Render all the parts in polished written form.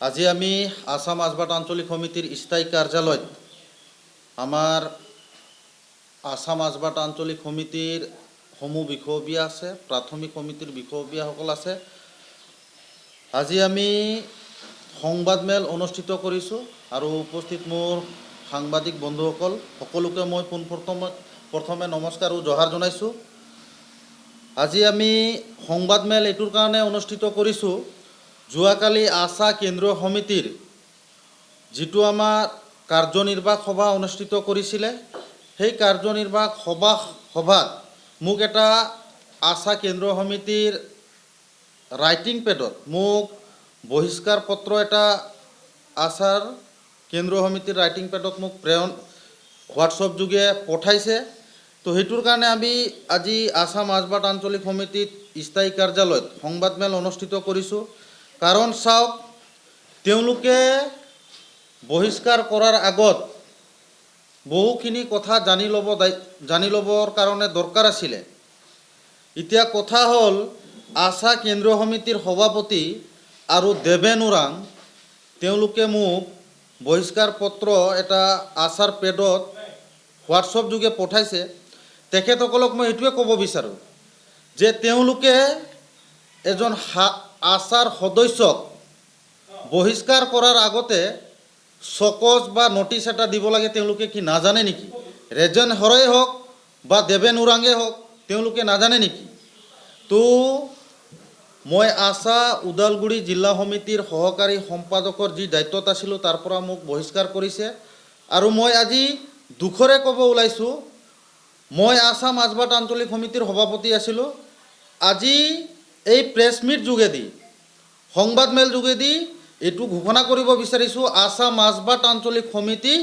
আজি আমি আসাম মাজবাট আঞ্চলিক সমিতির স্থায়ী কার্যালয়ত আমার আসাম মাজবাট আঞ্চলিক সমিতির সমূহ বিষয়বীয়া আছে, প্রাথমিক সমিতির বিষয়বীয়াসকল আছে। আজি আমি সংবাদমেল অনুষ্ঠিত কৰিছোঁ আৰু উপস্থিত মোৰ সাংবাদিক বন্ধুসকল সকলোকে মই প্ৰথমে নমস্কাৰ আৰু জহাৰ জনাইছোঁ। আজি আমি সংবাদমেল এইটোৰ কাৰণে অনুষ্ঠিত কৰিছোঁ, যোৱাকালি আশা কেন্দ্ৰীয় সমিতিৰ যিটো আমাৰ কাৰ্যনিৰ্বাহক সভা অনুষ্ঠিত কৰিছিলে, সেই কাৰ্যনিৰ্বাহক সভাত মোক এটা আশা কেন্দ্ৰীয় সমিতিৰ ৰাইটিং পেডত মোক বহিষ্কাৰ পত্ৰ এটা আশাৰ কেন্দ্ৰীয় সমিতিৰ ৰাইটিং পেডত মোক হোৱাটছআপ যোগে পঠাইছে। তো সেইটোৰ কাৰণে আমি আজি আসাম মাজবাট আঞ্চলিক সমিতিত স্থায়ী কাৰ্যালয়ত সংবাদমেল অনুষ্ঠিত কৰিছোঁ। কাৰণ চাওক, তেওঁলোকে বহিষ্কাৰ কৰাৰ আগত বহুখিনি কথা জানি ল'বৰ কাৰণে দৰকাৰ আছিলে। এতিয়া কথা হ'ল, আশা কেন্দ্ৰীয় সমিতিৰ সভাপতি আৰু দেবেন ওৰাং তেওঁলোকে মোক বহিষ্কাৰ পত্ৰ এটা আশাৰ পেডত হোৱাটছআপ যোগে পঠাইছে। তেখেতসকলক মই এইটোৱে ক'ব বিচাৰোঁ যে তেওঁলোকে এজন আশাৰ সদস্যক বহিষ্কাৰ কৰাৰ আগতে চকজ বা নটিচ এটা দিব লাগে, তেওঁলোকে কি নাজানে নেকি? ৰেজেন হৰেই হওক বা দেবেন ওৰাঙে হওক, তেওঁলোকে নাজানে নেকি? তো মই আশা ওদালগুৰি জিলা সমিতিৰ সহকাৰী সম্পাদকৰ যি দায়িত্বত আছিলোঁ তাৰ পৰা মোক বহিষ্কাৰ কৰিছে। আৰু মই আজি দুখৰে ক'ব ওলাইছোঁ, মই আসাম মাজবাট আঞ্চলিক সমিতিৰ সভাপতি আছিলোঁ। আজি এই প্ৰেছ মিট যোগেদি, সংবাদমেল যোগেদি এইটো ঘোষণা কৰিব বিচাৰিছোঁ, আসাম মাজবাট আঞ্চলিক সমিতি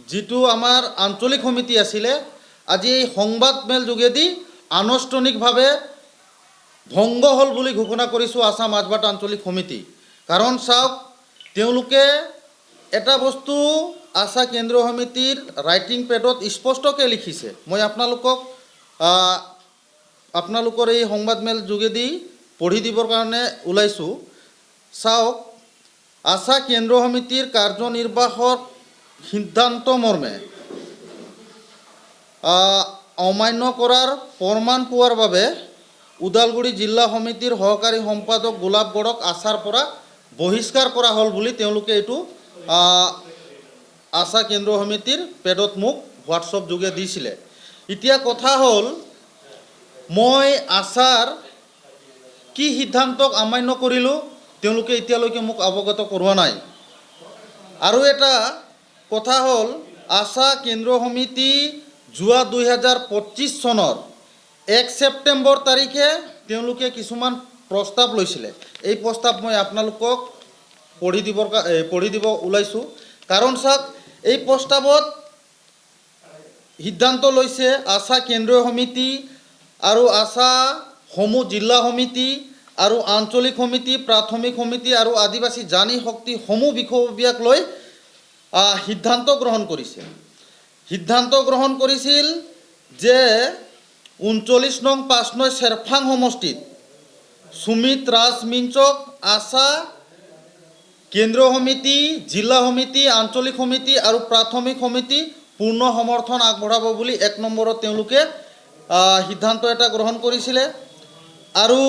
যিটো আমাৰ আঞ্চলিক সমিতি আছিলে, আজি এই সংবাদমেল যোগেদি আনুষ্ঠানিকভাৱে ভংগ হ'ল বুলি ঘোষণা কৰিছোঁ আসাম মাজবাট আঞ্চলিক সমিতি। কাৰণ চাওক, তেওঁলোকে এটা বস্তু আশা কেন্দ্ৰীয় সমিতিৰ ৰাইটিং পেডত স্পষ্টকৈ লিখিছে। মই আপোনালোকৰ এই সংবাদমেল যোগেদি পঢ়ি দিবৰ কাৰণে ওলাইছোঁ। চাওক, আশা কেন্দ্ৰীয় সমিতিৰ কাৰ্যনিৰ্বাহক সিদ্ধান্ত মৰ্মে অমান্য কৰাৰ প্ৰমাণ পোৱাৰ বাবে ওদালগুৰি জিলা সমিতিৰ সহকাৰী সম্পাদক গোলাপ বড়ক আশাৰ পৰা বহিষ্কাৰ কৰা হ'ল বুলি তেওঁলোকে এইটো আশা কেন্দ্ৰীয় সমিতিৰ পেডত মোক হোৱাটছআপ যোগে দিছিলে। এতিয়া কথা হ'ল, মই আশাৰ কি সিদ্ধান্তক অমান্য কৰিলোঁ তেওঁলোকে এতিয়ালৈকে মোক অৱগত কৰোৱা নাই। আৰু এটা কথা হ'ল, আশা কেন্দ্ৰীয় সমিতি যোৱা 2025 চনৰ 1 ছেপ্টেম্বৰ তাৰিখে তেওঁলোকে কিছুমান প্ৰস্তাৱ লৈছিলে। এই প্ৰস্তাৱ মই আপোনালোকক পঢ়ি দিব ওলাইছোঁ। কাৰণ চাওক, এই প্ৰস্তাৱত সিদ্ধান্ত লৈছে আশা কেন্দ্ৰীয় সমিতি আৰু আশা সমূহ জিলা সমিতি আৰু আঞ্চলিক সমিতি, প্ৰাথমিক সমিতি আৰু আদিবাসী জানি শক্তি সমূহ বিষয়ববীয়াক লৈ সিদ্ধান্ত গ্ৰহণ কৰিছে। সিদ্ধান্ত গ্ৰহণ কৰিছিল যে 39 নং 5 নং চেৰফাং সমষ্টিত সুমিত ৰাজ মিঞ্চক আশা কেন্দ্ৰীয় সমিতি, জিলা সমিতি, আঞ্চলিক সমিতি আৰু প্ৰাথমিক সমিতি পূৰ্ণ সমৰ্থন আগবঢ়াব বুলি 1 নম্বৰত তেওঁলোকে সিদ্ধান্ত এটা গ্ৰহণ কৰিছিলে। আৰু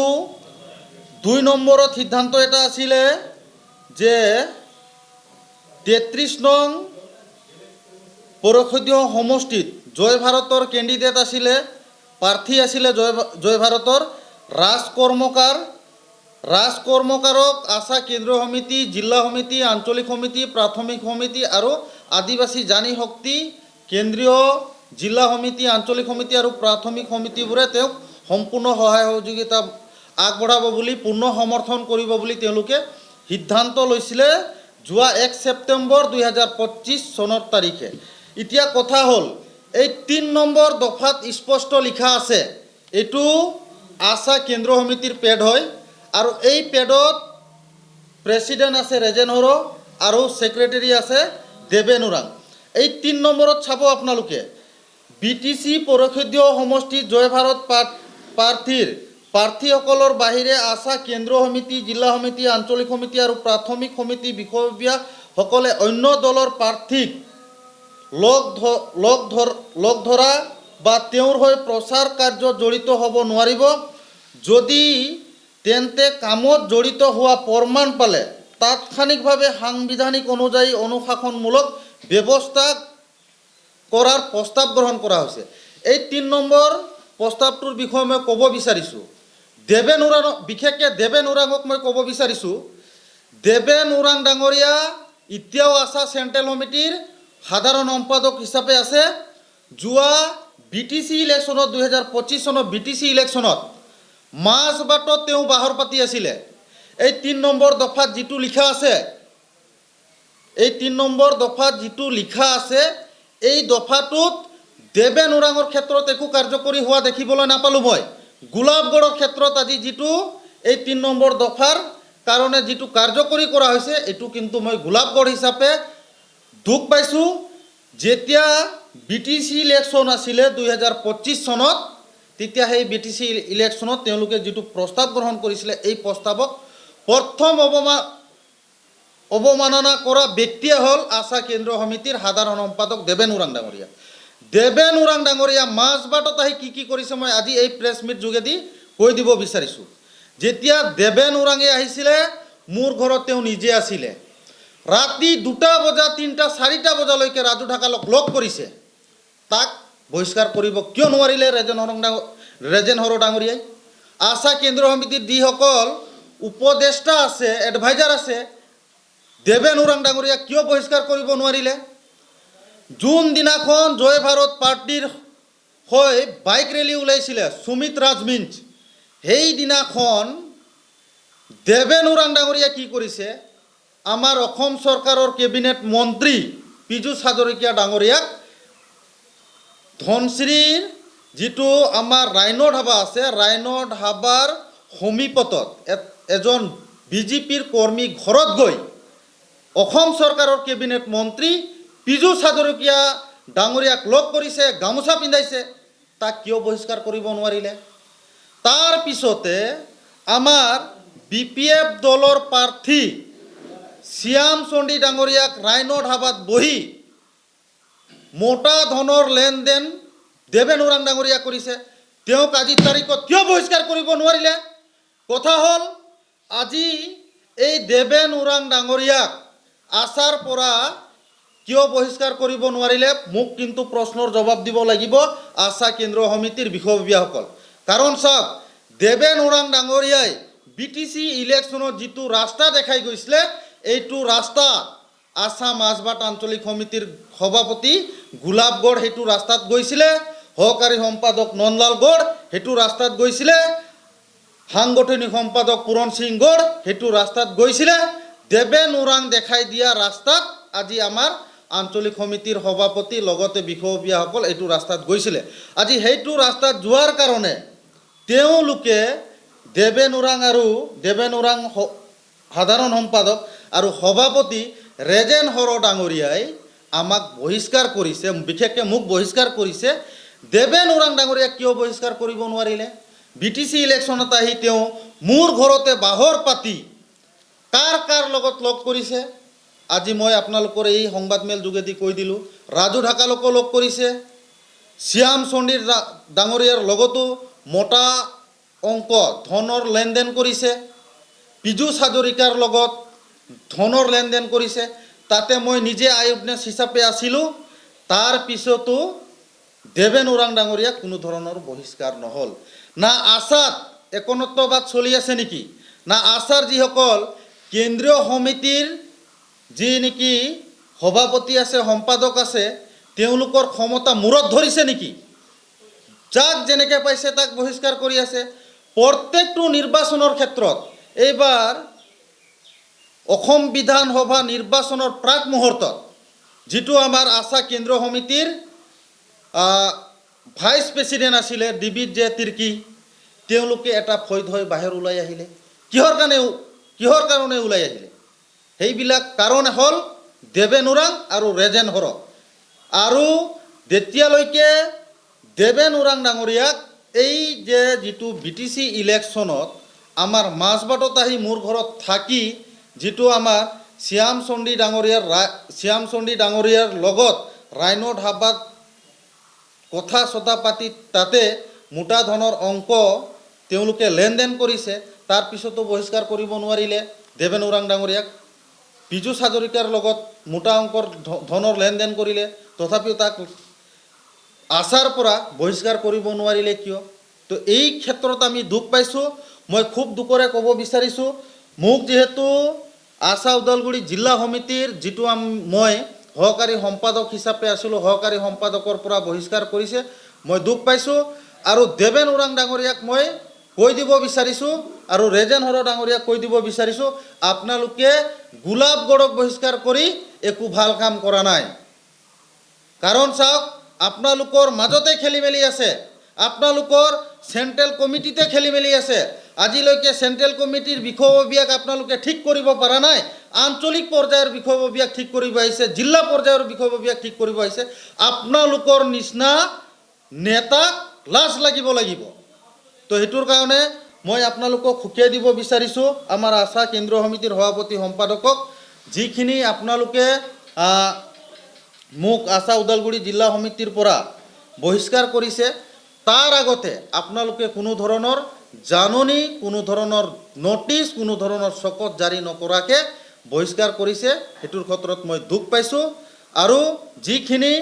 2 নম্বৰত সিদ্ধান্ত এটা আছিলে যে 33 নং পৰিষদীয় সমষ্টিত জয় ভাৰতৰ কেণ্ডিডেট আছিলে, প্ৰাৰ্থী আছিলে জয় ভাৰতৰ ৰাজ কৰ্মকাৰক আশা কেন্দ্ৰীয় সমিতি, জিলা সমিতি, আঞ্চলিক সমিতি, প্ৰাথমিক সমিতি আৰু আদিবাসী জানি শক্তি কেন্দ্ৰীয় জিলা সমিতি, আঞ্চলিক সমিতি আৰু প্ৰাথমিক সমিতিবোৰে তেওঁক সম্পূৰ্ণ সহায় সহযোগিতা আগবঢ়াব বুলি, পূৰ্ণ সমৰ্থন কৰিব বুলি তেওঁলোকে সিদ্ধান্ত লৈছিলে যোৱা 1 ছেপ্টেম্বৰ 2025 চনৰ তাৰিখে। এতিয়া কথা হ'ল, এই 3 নম্বৰ দফাত স্পষ্ট লিখা আছে, এইটো আশা কেন্দ্ৰীয় সমিতিৰ পেড হয় আৰু এই পেডত প্ৰেচিডেণ্ট আছে ৰেজেন হৰ আৰু ছেক্ৰেটাৰী আছে দেবেন ওৰাং। এই 3 নম্বৰত চাব আপোনালোকে, BTC পৰিষদীয় সমষ্টিত জয় ভাৰত প্ৰাৰ্থীৰ প্ৰাৰ্থীসকলৰ বাহিৰে আশা কেন্দ্ৰীয় সমিতি, জিলা সমিতি, আঞ্চলিক সমিতি আৰু প্ৰাথমিক সমিতি বিষয়ববীয়াসকলে অন্য দলৰ প্ৰাৰ্থীক লগ ধৰা বা তেওঁৰ হৈ প্ৰচাৰ কাৰ্যত জড়িত হ'ব নোৱাৰিব। যদি তেন্তে কামত জড়িত হোৱা প্ৰমাণ পালে তাৎক্ষণিকভাৱে সাংবিধানিক অনুযায়ী অনুশাসনমূলক ব্যৱস্থা কৰাৰ প্ৰস্তাৱ গ্ৰহণ কৰা হৈছে। এই ৩ নম্বৰ প্ৰস্তাৱটোৰ বিষয়ে মই ক'ব বিচাৰিছোঁ। দেৱেন ওৰাং, বিশেষকৈ দেৱেন ওৰাঙক মই ক'ব বিচাৰিছোঁ, দেৱেন ওৰাং ডাঙৰীয়া এতিয়াও আশা চেণ্ট্ৰেল সমিতিৰ সাধাৰণ সম্পাদক হিচাপে আছে। যোৱা BTC ইলেকশ্যনত 2025 চনৰ BTC ইলেকশ্যনত মাজবাটত তেওঁ বাহৰ পাতি আছিলে। এই ৩ নম্বৰ দফাত যিটো লিখা আছে, এই ৩ নম্বৰ দফাত যিটো লিখা আছে, এই দফাটোত দেৱেন ওৰাঙৰ ক্ষেত্ৰত একো কাৰ্যকৰী হোৱা দেখিবলৈ নাপালোঁ মই। গোলাপগড়ৰ ক্ষেত্ৰত আজি যিটো এই ৩ নম্বৰ দফাৰ কাৰণে যিটো কাৰ্যকৰী কৰা হৈছে, এইটো কিন্তু মই গোলাপগড় হিচাপে দুখ পাইছোঁ। যেতিয়া BTC ইলেকশ্যন আছিলে 2025 চনত, তেতিয়া সেই BTC ইলেকশ্যনত তেওঁলোকে যিটো প্ৰস্তাৱ গ্ৰহণ কৰিছিলে, এই প্ৰস্তাৱক প্ৰথম অৱমাননা কৰা ব্যক্তিয়ে হ'ল আশা কেন্দ্ৰীয় সমিতিৰ সাধাৰণ সম্পাদক দেৱেন ওৰাং ডাঙৰীয়া। দেৱেন ওৰাং ডাঙৰীয়া মাজবাটত আহি কি কৰিছে মই আজি এই প্ৰেছ মিট যোগেদি কৈ দিব বিচাৰিছোঁ। যেতিয়া দেৱেন ওৰাঙে আহিছিলে, মোৰ ঘৰত তেওঁ নিজে আছিলে। ৰাতি 2টা বজা, 3টা, 4টা বজালৈকে ৰাজু ঢাকালক লগ কৰিছে। তাক বহিষ্কাৰ কৰিব কিয় নোৱাৰিলে ৰেজেন হৰ ডাঙৰীয়াই? আশা কেন্দ্ৰীয় সমিতিৰ যিসকল উপদেষ্টা আছে, এডভাইজাৰ আছে, দেৱেন ওৰাং ডাঙৰীয়াক কিয় বহিষ্কাৰ কৰিব নোৱাৰিলে? যোনদিনাখন জয় ভাৰত পাৰ্টিৰ হৈ বাইক ৰেলী ওলাইছিলে সুমিত ৰাজমিঞ্চ, সেইদিনাখন দেৱেন ওৰাং ডাঙৰীয়া কি কৰিছে, আমাৰ অসম চৰকাৰৰ কেবিনেট মন্ত্ৰী পীযুষ হাজৰিকা ডাঙৰীয়াক ধনশ্ৰীৰ যিটো আমাৰ ৰাইন' ধাবা আছে, ৰাইন' ধাবাৰ সমীপত এজন BJPৰ কৰ্মী ঘৰত গৈ অসম চৰকাৰৰ কেবিনেট মন্ত্ৰী পীযুষ হাজৰিকা ডাঙৰীয়াক লগ কৰিছে, গামোচা পিন্ধাইছে। তাক কিয় বহিষ্কাৰ কৰিব নোৱাৰিলে? তাৰ পিছতে আমাৰ BPF দলৰ প্ৰাৰ্থী শ্যাম চণ্ডী ডাঙৰীয়াক ৰাইন' ধাবাত বহি মোটা ধনৰ লেনদেন দেৱেন ওৰাং ডাঙৰীয়া কৰিছে। তেওঁক আজিৰ তাৰিখত কিয় বহিষ্কাৰ কৰিব নোৱাৰিলে? কথা হ'ল, আজি এই দেৱেন ওৰাং ডাঙৰীয়াক আশাৰ পৰা কিয় বহিষ্কাৰ কৰিব নোৱাৰিলে? মোক কিন্তু প্ৰশ্নৰ জবাব দিব লাগিব আশা কেন্দ্ৰীয় সমিতিৰ বিষয়ববীয়াসকল। কাৰণ চাওক, দেৱেন ওৰাং ডাঙৰীয়াই BTC ইলেকশ্যনত যিটো ৰাস্তা দেখাই গৈছিলে, এইটো ৰাস্তা আশা মাজবাট আঞ্চলিক সমিতিৰ সভাপতি গোলাপগড় সেইটো ৰাস্তাত গৈছিলে, সহকাৰী সম্পাদক নন্দলাল গড় সেইটো ৰাস্তাত গৈছিলে, সাংগঠনিক সম্পাদক পূৰণ সিং গড় সেইটো ৰাস্তাত গৈছিলে। দেৱেন ওৰাং দেখাই দিয়া ৰাস্তাত আজি আমাৰ আঞ্চলিক সমিতিৰ সভাপতি লগতে বিষয়ববীয়াসকল এইটো ৰাস্তাত গৈছিলে। আজি সেইটো ৰাস্তাত যোৱাৰ কাৰণে তেওঁলোকে দেৱেন ওৰাং সাধাৰণ সম্পাদক আৰু সভাপতি ৰেজেন হৰ ডাঙৰীয়াই আমাক বহিষ্কাৰ কৰিছে, বিশেষকৈ মোক বহিষ্কাৰ কৰিছে। দেৱেন ওৰাং ডাঙৰীয়াক কিয় বহিষ্কাৰ কৰিব নোৱাৰিলে? BTC ইলেকশ্যনত আহি তেওঁ মোৰ ঘৰতে বাহৰ পাতি কাৰ লগত লগ কৰিছে, আজি মই আপোনালোকৰ এই সংবাদমেল যোগেদি কৈ দিলোঁ। ৰাজু ঢাকালকো লগ কৰিছে, শ্যাম চণ্ডী ডাঙৰীয়াৰ লগতো মোটা অংক ধনৰ লেনদেন কৰিছে, পীযুষ হাজৰিকাৰ লগত ধনৰ লেনদেন কৰিছে। তাতে মই নিজে আই উইটনেছ হিচাপে আছিলোঁ। তাৰ পিছতো দেৱেন ওৰাং ডাঙৰীয়াক কোনো ধৰণৰ বহিষ্কাৰ নহ'ল। না আশাত একনত্ববাদ চলি আছে নেকি? না আশাৰ যিসকল কেন্দ্ৰীয় সমিতিৰ যি নেকি সভাপতি আছে, সম্পাদক আছে, তেওঁলোকৰ ক্ষমতা মূৰত ধৰিছে নেকি? যাক যেনেকৈ পাইছে তাক বহিষ্কাৰ কৰি আছে। প্ৰত্যেকটো নিৰ্বাচনৰ ক্ষেত্ৰত এইবাৰ অসম বিধানসভা নিৰ্বাচনৰ প্ৰাক মুহূৰ্তত যিটো আমাৰ আশা কেন্দ্ৰীয় সমিতিৰ ভাইচ প্ৰেছিডেণ্ট আছিলে DBJ তিৰ্কী, তেওঁলোকে এটা ফৈদ হৈ বাহিৰ ওলাই আহিলে। কিহৰ কাৰণে ওলাই আহিলে? সেইবিলাক কাৰণ হ'ল দেৱেন ওৰাং আৰু ৰেজেন হৰ। আৰু যেতিয়ালৈকে দেৱেন ওৰাং ডাঙৰীয়াক এই যে যিটো BTC ইলেকশ্যনত আমাৰ মাজবাটত আহি মোৰ ঘৰত থাকি যিটো আমাৰ শ্যাম চণ্ডী ডাঙৰীয়াৰ লগত ৰাইন' ধাবাত কথা চথা পাতি তাতে মোটা ধনৰ অংক তেওঁলোকে লেনদেন কৰিছে। তাৰপিছতো বহিষ্কাৰ কৰিব নোৱাৰিলে দেৱেন ওৰাং ডাঙৰীয়াক। পীযুষ হাজৰিকাৰ লগত মোটা অংকৰ ধনৰ লেনদেন কৰিলে, তথাপিও তাক আশাৰ পৰা বহিষ্কাৰ কৰিব নোৱাৰিলে কিয়? তো এই ক্ষেত্ৰত আমি দুখ পাইছোঁ। মই খুব দুখৰে ক'ব বিচাৰিছোঁ, মোক যিহেতু আশা ওদালগুৰি জিলা সমিতিৰ যিটো মই সহকাৰী সম্পাদক হিচাপে আছিলোঁ, সহকাৰী সম্পাদকৰ পৰা বহিষ্কাৰ কৰিছে, মই দুখ পাইছোঁ। আৰু দেৱেন ওৰাং ডাঙৰীয়াক মই কৈ দিব বিচাৰিছোঁ আৰু ৰেজেন হৰ ডাঙৰীয়াক কৈ দিব বিচাৰিছোঁ, আপোনালোকে গোলাপগড়ক বহিষ্কাৰ কৰি একো ভাল কাম কৰা নাই। কাৰণ চাওক, আপোনালোকৰ মাজতে খেলি মেলি আছে, আপোনালোকৰ চেণ্ট্ৰেল কমিটিতে খেলি মেলি আছে। আজিলৈকে চেণ্ট্ৰেল কমিটিৰ বিষয়ববীয়াক আপোনালোকে ঠিক কৰিব পৰা নাই, আঞ্চলিক পৰ্যায়ৰ বিষয়ববীয়াক ঠিক কৰিব আহিছে, জিলা পৰ্যায়ৰ বিষয়ববীয়াক ঠিক কৰিব আহিছে। আপোনালোকৰ নিচিনা নেতাক লাজ লাগিব। তো সেইটোৰ কাৰণে মই আপোনালোকক সুকিয়াই দিব বিচাৰিছোঁ, আমাৰ আশা কেন্দ্ৰীয় সমিতিৰ সভাপতি সম্পাদকক, যিখিনি আপোনালোকে মোক আশা ওদালগুৰি জিলা সমিতিৰ পৰা বহিষ্কাৰ কৰিছে, তাৰ আগতে আপোনালোকে কোনো ধৰণৰ জাননী, কোনো ধৰণৰ নটিচ, কোনো ধৰণৰ চকত জাৰি নকৰাকৈ বহিষ্কাৰ কৰিছে। সেইটোৰ ক্ষেত্ৰত মই দুখ পাইছোঁ। আৰু যিখিনি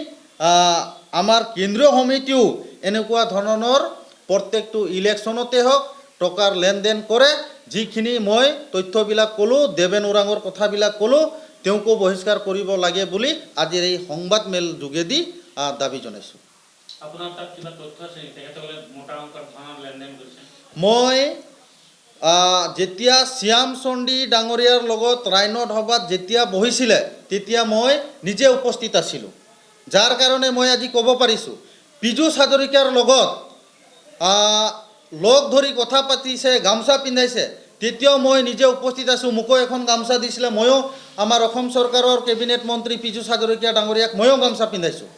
আমাৰ কেন্দ্ৰীয় সমিতিও এনেকুৱা ধৰণৰ প্ৰত্যেকটো ইলেকশ্যনতে হওক টকাৰ লেনদেন কৰে, যিখিনি মই তথ্যবিলাক ক'লোঁ, দেৱেন ওৰাঙৰ কথাবিলাক ক'লোঁ, তেওঁকো বহিষ্কাৰ কৰিব লাগে বুলি আজিৰ এই সংবাদ মেল যোগেদি দাবী জনাইছোঁ। মই যেতিয়া শ্যাম চণ্ডী ডাঙৰীয়াৰ লগত ৰাইন' ধাবাত যেতিয়া বহিছিলে, তেতিয়া মই নিজে উপস্থিত আছিলোঁ, যাৰ কাৰণে মই আজি ক'ব পাৰিছোঁ। পীযুষ হাজৰিকাৰ লগত লগ ধৰি কথা পাতিছে, গামোচা পিন্ধাইছে, তেতিয়াও মই নিজে উপস্থিত আছোঁ। মোকো এখন গামোচা দিছিলে, ময়ো আমাৰ অসম চৰকাৰৰ কেবিনেট মন্ত্ৰী পীযুষ হাজৰিকা ডাঙৰীয়াক ময়ো গামোচা পিন্ধাইছোঁ।